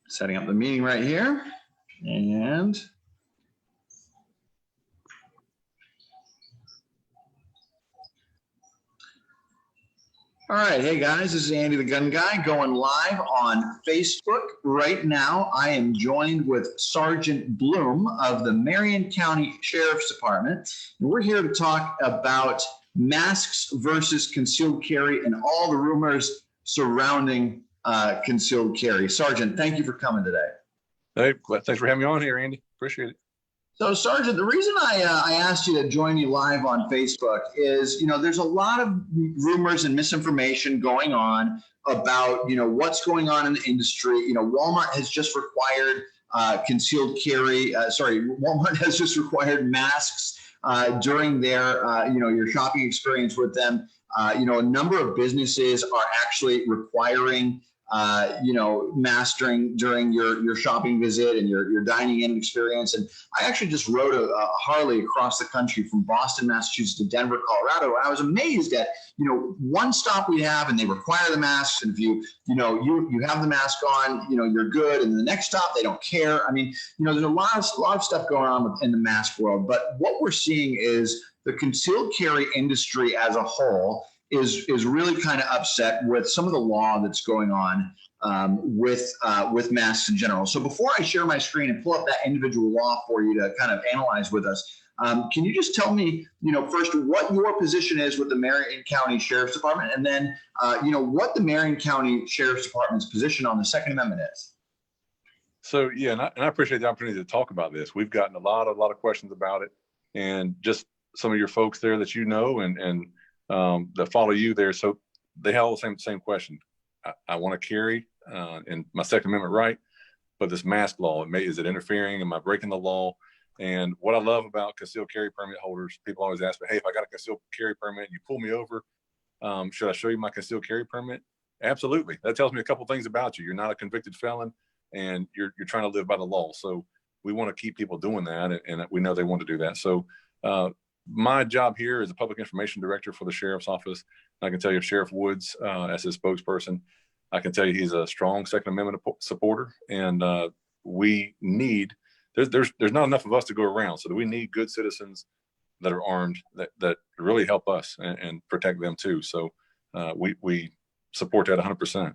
Setting up the meeting right here. And all right, hey guys, this is Andy the Gun Guy going live on Facebook right now. I am joined with Sergeant Bloom of the Marion County Sheriff's Department. And we're here to talk about masks versus concealed carry and all the rumors surrounding concealed carry. Sergeant, thank you for coming today. Hey, thanks for having me on here, Andy. Appreciate it. So, Sergeant, the reason I asked you to join me live on Facebook is, there's a lot of rumors and misinformation going on about, what's going on in the industry. Walmart has just required concealed carry. Walmart has just required masks during their, your shopping experience with them. A number of businesses are actually requiring mastering during your shopping visit and your dining in experience. And I actually just rode a Harley across the country from Boston, Massachusetts to Denver, Colorado. And I was amazed at, one stop we have and they require the masks. And if you have the mask on, you're good. And the next stop, they don't care. I mean, there's a lot of stuff going on in the mask world. But what we're seeing is the concealed carry industry as a whole is really kind of upset with some of the law that's going on with masks in general. So before I share my screen and pull up that individual law for you to kind of analyze with us, can you just tell me, first what your position is with the Marion County Sheriff's Department, and then, what the Marion County Sheriff's Department's position on the Second Amendment is? So, yeah, and I appreciate the opportunity to talk about this. We've gotten a lot of questions about it, and just some of your folks there that and that follow you there. So they have all the same question. I want to carry in my Second Amendment right, but this mask law, is it interfering? Am I breaking the law? And what I love about concealed carry permit holders, people always ask me, hey, if I got a concealed carry permit, you pull me over, should I show you my concealed carry permit? Absolutely. That tells me a couple things about you. You're not a convicted felon and you're trying to live by the law. So we want to keep people doing that, and we know they want to do that. So my job here is a public information director for the sheriff's office. I can tell you Sheriff Woods, as his spokesperson, I can tell you he's a strong Second Amendment supporter, and we need, there's not enough of us to go around. So we need good citizens that are armed that really help us and protect them too. So we support that 100%.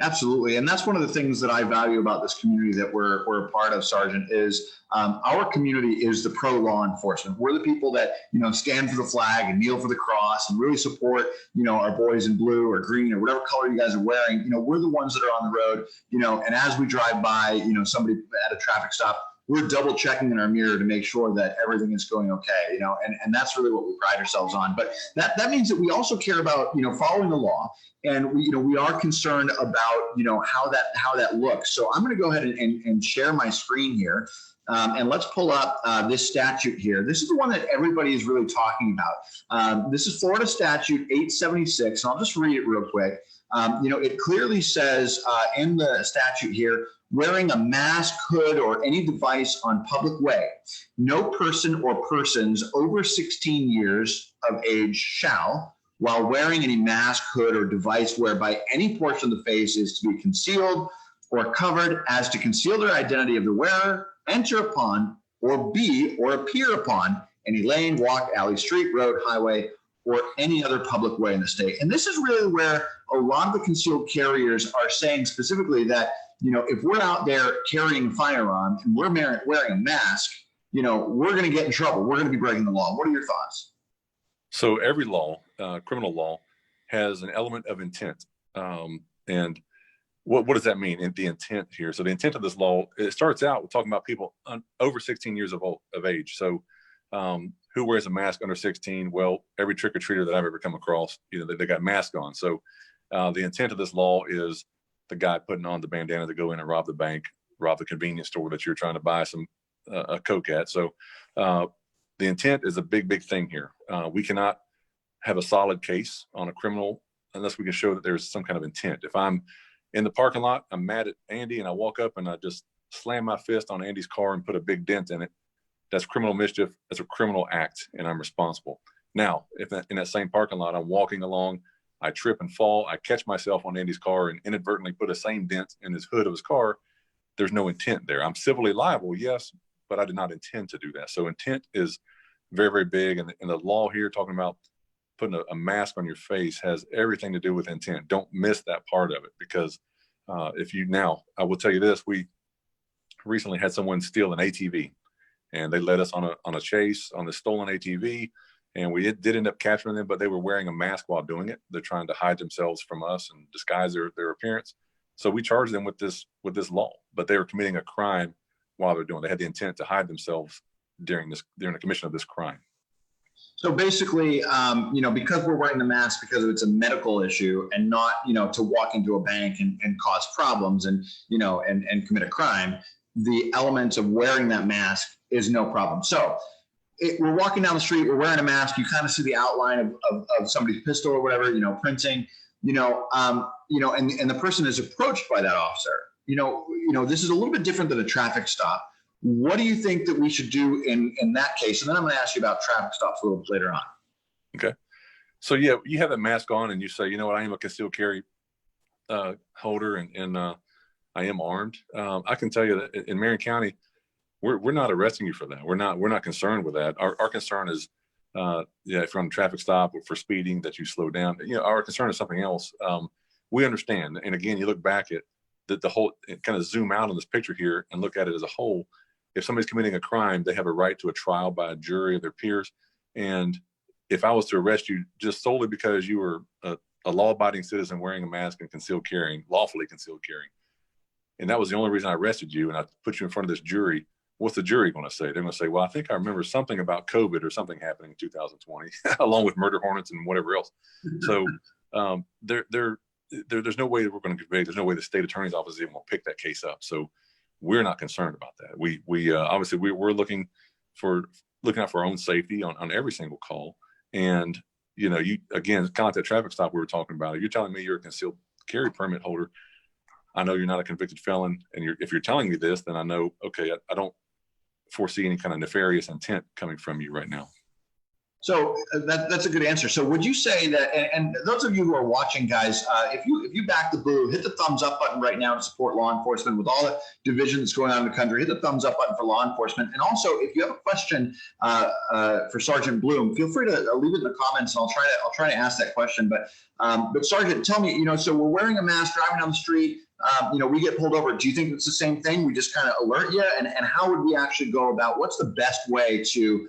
Absolutely. And that's one of the things that I value about this community that we're a part of, Sergeant, is our community is the pro-law enforcement. We're the people that, stand for the flag and kneel for the cross and really support, our boys in blue or green or whatever color you guys are wearing. We're the ones that are on the road, and as we drive by, somebody at a traffic stop, we're double checking in our mirror to make sure that everything is going okay, and that's really what we pride ourselves on. But that means that we also care about, following the law, and we are concerned about, how that looks. So I'm going to go ahead and share my screen here. And let's pull up this statute here. This is the one that everybody is really talking about. This is Florida Statute 876, and I'll just read it real quick. It clearly says in the statute here, wearing a mask, hood, or any device on public way, no person or persons over 16 years of age shall, while wearing any mask, hood, or device whereby any portion of the face is to be concealed or covered as to conceal their identity of the wearer, enter upon or be or appear upon any lane, walk, alley, street, road, highway, or any other public way in the state. And this is really where a lot of the concealed carriers are saying specifically that, if we're out there carrying a firearm and we're wearing a mask, we're going to get in trouble. We're going to be breaking the law. What are your thoughts? So every law, criminal law, has an element of intent. And what does that mean? The intent here. So the intent of this law, it starts out with talking about people over 16 years of age. So who wears a mask under 16? Well, every trick-or-treater that I've ever come across, they got masks on. So the intent of this law is the guy putting on the bandana to go in and rob the bank, rob the convenience store that you're trying to buy some a Coke at. So the intent is a big thing here. We cannot have a solid case on a criminal unless we can show that there's some kind of intent. If I'm in the parking lot, I'm mad at Andy, and I walk up and I just slam my fist on Andy's car and put a big dent in it, that's criminal mischief. That's a criminal act, and I'm responsible. Now, if in that same parking lot, I'm walking along, I trip and fall, I catch myself on Andy's car and inadvertently put a same dent in his hood of his car, there's no intent there. I'm civilly liable, yes, but I did not intend to do that. So intent is very, very big. And the law here talking about putting a mask on your face has everything to do with intent. Don't miss that part of it, because I will tell you this, we recently had someone steal an ATV, and they led us on a chase on the stolen ATV, and we did end up capturing them, but they were wearing a mask while doing it. They're trying to hide themselves from us and disguise their appearance. So we charged them with this law, but they were committing a crime while they're doing it. They had the intent to hide themselves during the commission of this crime. So basically, because we're wearing the mask because it's a medical issue and not, to walk into a bank and cause problems and commit a crime, the elements of wearing that mask is no problem. So we're walking down the street, we're wearing a mask, you kind of see the outline of somebody's pistol or whatever, printing, and the person is approached by that officer. This is a little bit different than a traffic stop. What do you think that we should do in that case? And then I'm going to ask you about traffic stops a little bit later on. Okay. So yeah, you have that mask on and you say, you know what, I am a concealed carry holder and I am armed. I can tell you that in Marion County, we're not arresting you for that. We're not concerned with that. Our concern is, if you're on a traffic stop or for speeding, that you slow down. Our concern is something else. We understand. And again, you look back at the whole, kind of zoom out on this picture here and look at it as a whole. If somebody's committing a crime, they have a right to a trial by a jury of their peers. And if I was to arrest you just solely because you were a law-abiding citizen wearing a mask and lawfully concealed carrying, and that was the only reason I arrested you and I put you in front of this jury, what's the jury going to say? They're going to say, well, I think I remember something about COVID or something happening in 2020, along with murder hornets and whatever else. So there's no way that we're going to convict. There's no way the state attorney's office is even going to pick that case up. So we're not concerned about that. We obviously we're looking out for our own safety on every single call. And you again, kind of like that traffic stop we were talking about. If you're telling me you're a concealed carry permit holder, I know you're not a convicted felon, and if you're telling me this, then I know, okay, I don't foresee any kind of nefarious intent coming from you right now. So that's a good answer. So would you say that, and those of you who are watching, guys, if you back the blue, hit the thumbs up button right now to support law enforcement with all the division that's going on in the country, hit the thumbs up button for law enforcement. And also, if you have a question for Sergeant Bloom, feel free to leave it in the comments and I'll try to ask that question. But Sergeant, tell me, so we're wearing a mask, driving down the street, we get pulled over. Do you think it's the same thing? We just kind of alert you? And how would we actually go about, what's the best way to,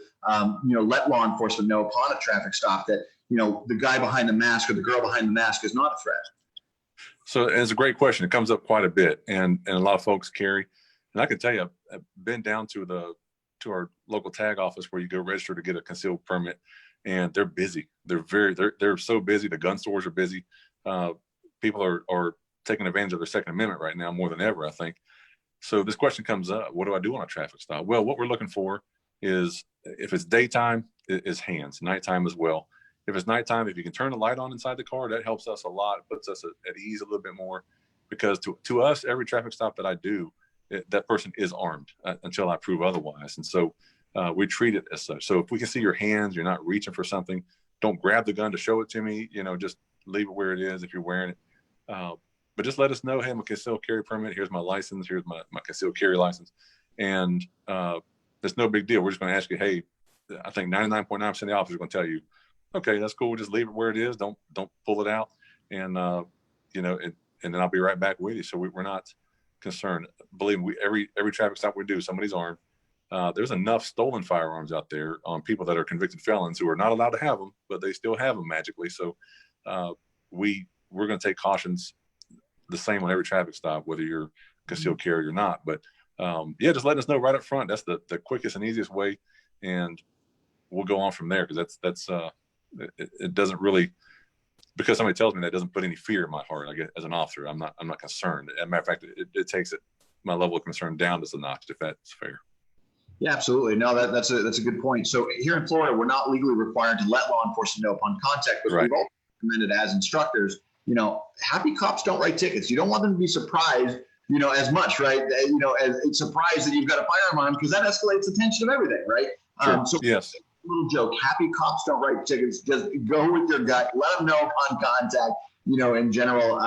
let law enforcement know upon a traffic stop that, the guy behind the mask or the girl behind the mask is not a threat? So it's a great question. It comes up quite a bit, and a lot of folks carry. And I can tell you, I've been down to our local tag office where you go register to get a concealed permit, and they're busy. They're so busy. The gun stores are busy. People are taking advantage of their Second Amendment right now more than ever, I think. So this question comes up: what do I do on a traffic stop? Well, what we're looking for is, if it's daytime, is hands. Nighttime as well. If it's nighttime, if you can turn the light on inside the car, that helps us a lot. It puts us at ease a little bit more, because to us, every traffic stop that I do, that person is armed until I prove otherwise. And so we treat it as such. So if we can see your hands, you're not reaching for something, don't grab the gun to show it to me, just leave it where it is if you're wearing it. But just let us know, hey, I'm a concealed carry permit. Here's my license. Here's my concealed carry license. And it's no big deal. We're just going to ask you, hey, I think 99.9% of the officers are going to tell you, okay, that's cool. Just leave it where it is. Don't pull it out. And, and then I'll be right back with you. So we're not concerned. Believe me, every traffic stop we do, somebody's armed. There's enough stolen firearms out there on people that are convicted felons who are not allowed to have them, but they still have them magically. So we're going to take cautions the same on every traffic stop, whether you're concealed carry or not. But just letting us know right up front. That's the quickest and easiest way, and we'll go on from there, because it doesn't really, because somebody tells me that, doesn't put any fear in my heart. I guess as an officer, I'm not concerned. As a matter of fact, it takes my level of concern down just a notch, if that's fair. Yeah, absolutely. No, that's a good point. So here in Florida, we're not legally required to let law enforcement know upon contact, but we've also recommended as instructors, happy cops don't write tickets. You don't want them to be surprised, as much, right? As surprised that you've got a firearm on them, because that escalates the tension of everything, right? Sure. Yes. little joke. Happy cops don't write tickets. Just go with your gut. Let them know upon contact. In general,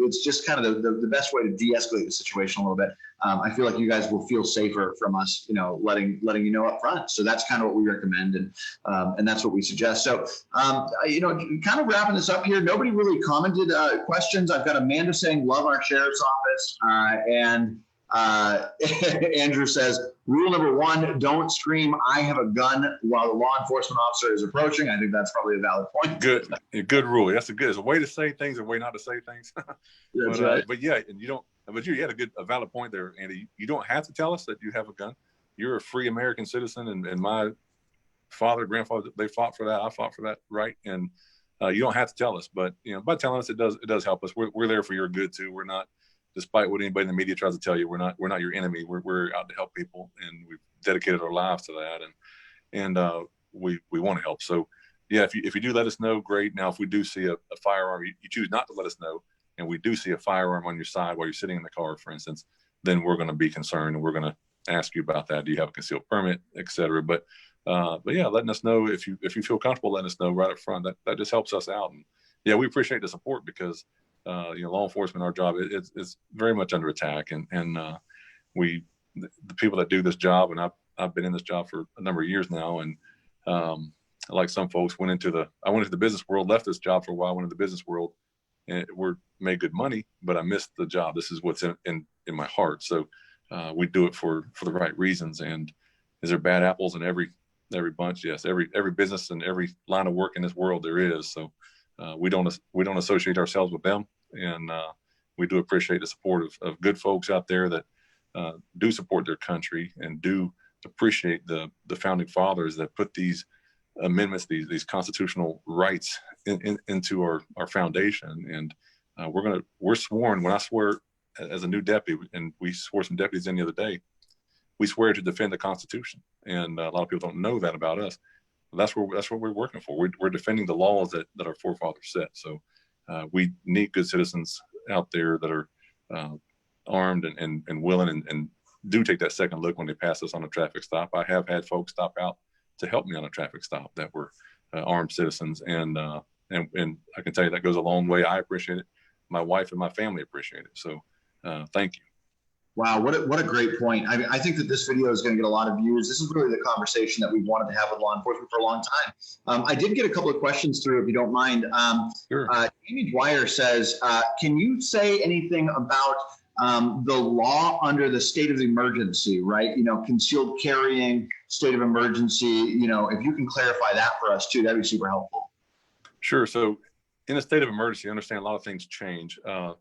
it's just kind of the best way to de-escalate the situation a little bit. I feel like you guys will feel safer from us, letting you know up front. So that's kind of what we recommend, and that's what we suggest. So, kind of wrapping this up here. Nobody really commented questions. I've got Amanda saying love our sheriff's office, and Andrew says, rule number 1, don't scream, I have a gun while the law enforcement officer is approaching. I think that's probably a valid point. Good rule. That's it's a way to say things, a way not to say things. That's right. But yeah, and you had a valid point there, Andy. You don't have to tell us that you have a gun. You're a free American citizen, and my father, grandfather, they fought for that. I fought for that, right? And you don't have to tell us, but by telling us, it does help us. We're there for your good too. We're not, despite what anybody in the media tries to tell you, we're not your enemy. We're out to help people, and we've dedicated our lives to that, and we want to help. So yeah, if you do let us know, great. Now, if we do see a firearm, you choose not to let us know, and we do see a firearm on your side while you're sitting in the car, for instance, then we're going to be concerned, and we're going to ask you about that. Do you have a concealed permit, et cetera? But yeah, letting us know if you feel comfortable, letting us know right up front. That just helps us out. And yeah, we appreciate the support because law enforcement, our job is very much under attack, and the people that do this job, and I've been in this job for a number of years now, and like some folks I went into the business world, left this job for a while, went into the business world, and made good money, but I missed the job. This is what's in my heart. So we do it for the right reasons. And is there bad apples in every bunch? Yes, every business and every line of work in this world there is. So we don't associate ourselves with them, and we do appreciate the support of good folks out there that do support their country and do appreciate the founding fathers that put these amendments, these constitutional rights into our foundation. And we're sworn. When I swear as a new deputy, and we swore some deputies in the other day, we swear to defend the Constitution. And a lot of people don't know that about us. That's what we're working for. We're defending the laws that our forefathers set. So we need good citizens out there that are armed and willing and do take that second look when they pass us on a traffic stop. I have had folks stop out to help me on a traffic stop that were armed citizens, and I can tell you that goes a long way. I appreciate it. My wife and my family appreciate it. So thank you. Wow, what a great point. I think that this video is going to get a lot of views. This is really the conversation that we've wanted to have with law enforcement for a long time. I did get a couple of questions through, if you don't mind. Sure. Amy Dwyer says, can you say anything about the law under the state of emergency, right? Concealed carrying, state of emergency, if you can clarify that for us too, that'd be super helpful. Sure. So in a state of emergency, I understand a lot of things change. And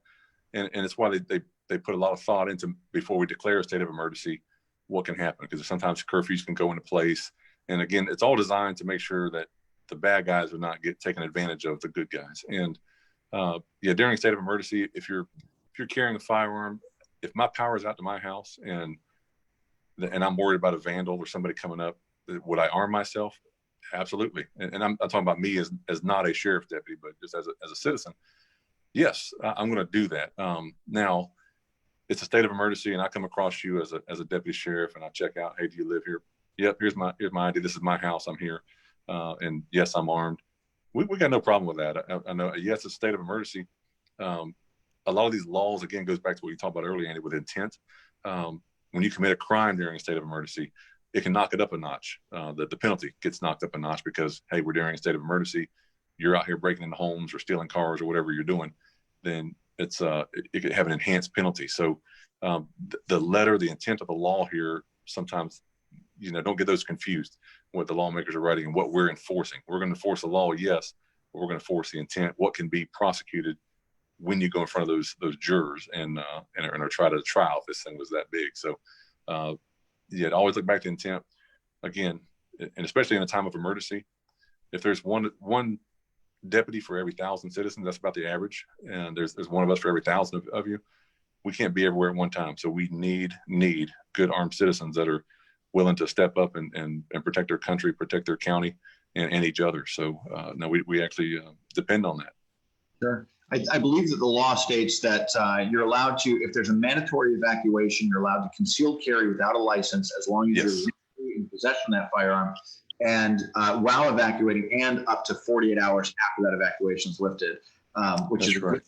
it's why they put a lot of thought into, before we declare a state of emergency, what can happen, because sometimes curfews can go into place. And again, it's all designed to make sure that the bad guys will not get taken advantage of the good guys. And during a state of emergency, if you're carrying a firearm, if my power is out to my house and I'm worried about a vandal or somebody coming up, would I arm myself? Absolutely. And I'm talking about me as not a sheriff's deputy, but just as a citizen. Yes, I'm going to do that. Now, it's a state of emergency, and I come across you as a deputy sheriff, and I check out, hey, do you live here? Yep, here's my ID. This is my house. I'm here, and yes, I'm armed. We got no problem with that. I know. Yes, it's a state of emergency. A lot of these laws, again, goes back to what you talked about earlier, Andy, with intent. When you commit a crime during a state of emergency, it can knock it up a notch. The penalty gets knocked up a notch because, hey, we're during a state of emergency. You're out here breaking into homes or stealing cars or whatever you're doing, then it could have an enhanced penalty. So the letter, the intent of the law here, sometimes, don't get those confused, what the lawmakers are writing and what we're enforcing. We're going to enforce the law, yes, but we're going to enforce the intent, what can be prosecuted when you go in front of those jurors and are try to trial if this thing was that big. So always look back to intent again, and especially in a time of emergency. If there's one deputy for every 1,000 citizens, that's about the average, and there's one of us for every 1,000 of you. We can't be everywhere at one time, so we need good armed citizens that are willing to step up and protect their country, protect their county, and each other. So no, we actually depend on that. Sure. I believe that the law states that you're allowed to, if there's a mandatory evacuation, you're allowed to concealed carry without a license as long as you're in possession of that firearm. and while evacuating, and up to 48 hours after that evacuation is lifted, which That's is right.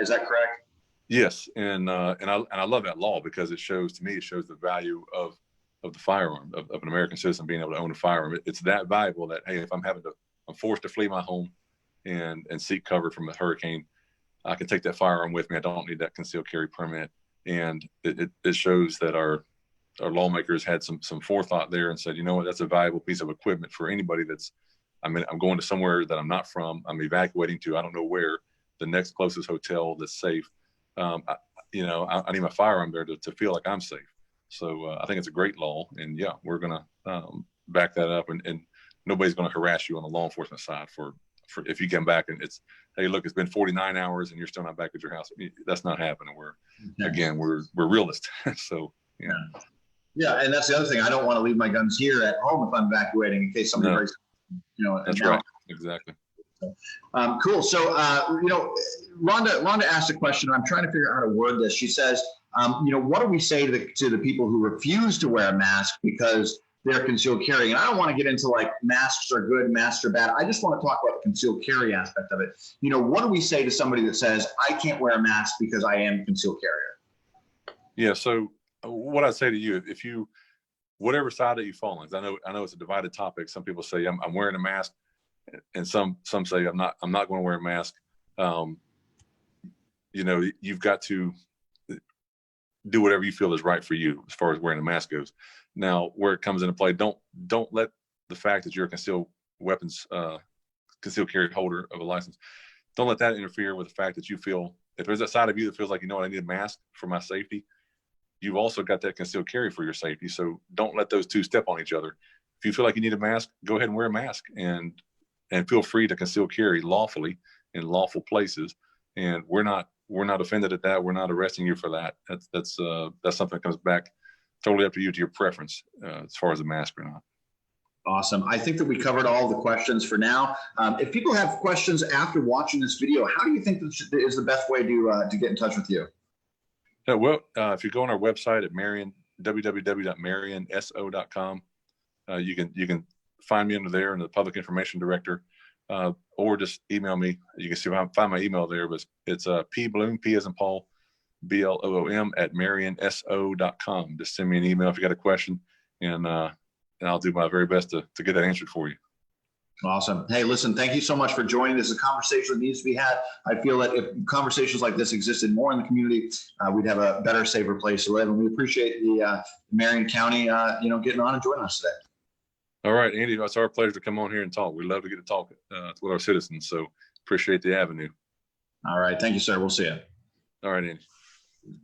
is that correct? Yes, and I love that law because it shows, to me, it shows the value of the firearm, of an American citizen being able to own a firearm. It's that valuable that, hey, if I'm forced to flee my home and seek cover from a hurricane, I can take that firearm with me. I don't need that concealed carry permit. And it shows that our lawmakers had some forethought there and said, you know what, that's a valuable piece of equipment for anybody I'm going to somewhere that I'm not from. I'm evacuating to, I don't know where, the next closest hotel that's safe. I need my firearm there to feel like I'm safe. So I think it's a great law, and yeah, we're gonna back that up, and nobody's gonna harass you on the law enforcement side for if you come back and it's, hey, look, it's been 49 hours and you're still not back at your house. That's not happening. We're realists. So yeah. Yeah, and that's the other thing. I don't want to leave my guns here at home if I'm evacuating in case somebody breaks. That's right. Exactly. Cool. So, Rhonda asked a question. I'm trying to figure out how to word this. She says, what do we say to the people who refuse to wear a mask because they're concealed carrying? And I don't want to get into like masks are good, masks are bad. I just want to talk about the concealed carry aspect of it. What do we say to somebody that says, I can't wear a mask because I am a concealed carrier? Yeah. So what I'd say to you, if you, whatever side that you fall on, I know it's a divided topic. Some people say I'm wearing a mask, and some say I'm not going to wear a mask. You've got to do whatever you feel is right for you as far as wearing a mask goes. Now, where it comes into play, don't let the fact that you're a concealed carry holder of a license, don't let that interfere with the fact that you feel, if there's that side of you that feels like, I need a mask for my safety, you've also got that concealed carry for your safety. So don't let those two step on each other. If you feel like you need a mask, go ahead and wear a mask, and feel free to conceal carry lawfully in lawful places. And we're not offended at that. We're not arresting you for that. That's something that comes back totally up to you, to your preference, as far as a mask or not. Awesome. I think that we covered all the questions for now. If people have questions after watching this video, how do you think is the best way to get in touch with you? If you go on our website at Marion, www.marionso.com, you can find me under there in the public information director, or just email me. You can find my email there, but it's pbloom, P as in Paul, BLOOM @marionso.com. Just send me an email if you got a question, and I'll do my very best to get that answered for you. Awesome. Hey, listen, thank you so much for joining. This is a conversation that needs to be had. I feel that if conversations like this existed more in the community, we'd have a better, safer place to live. And we appreciate the Marion County, getting on and joining us today. All right, Andy, it's our pleasure to come on here and talk. We love to get to talk with our citizens. So appreciate the avenue. All right. Thank you, sir. We'll see you. All right, Andy.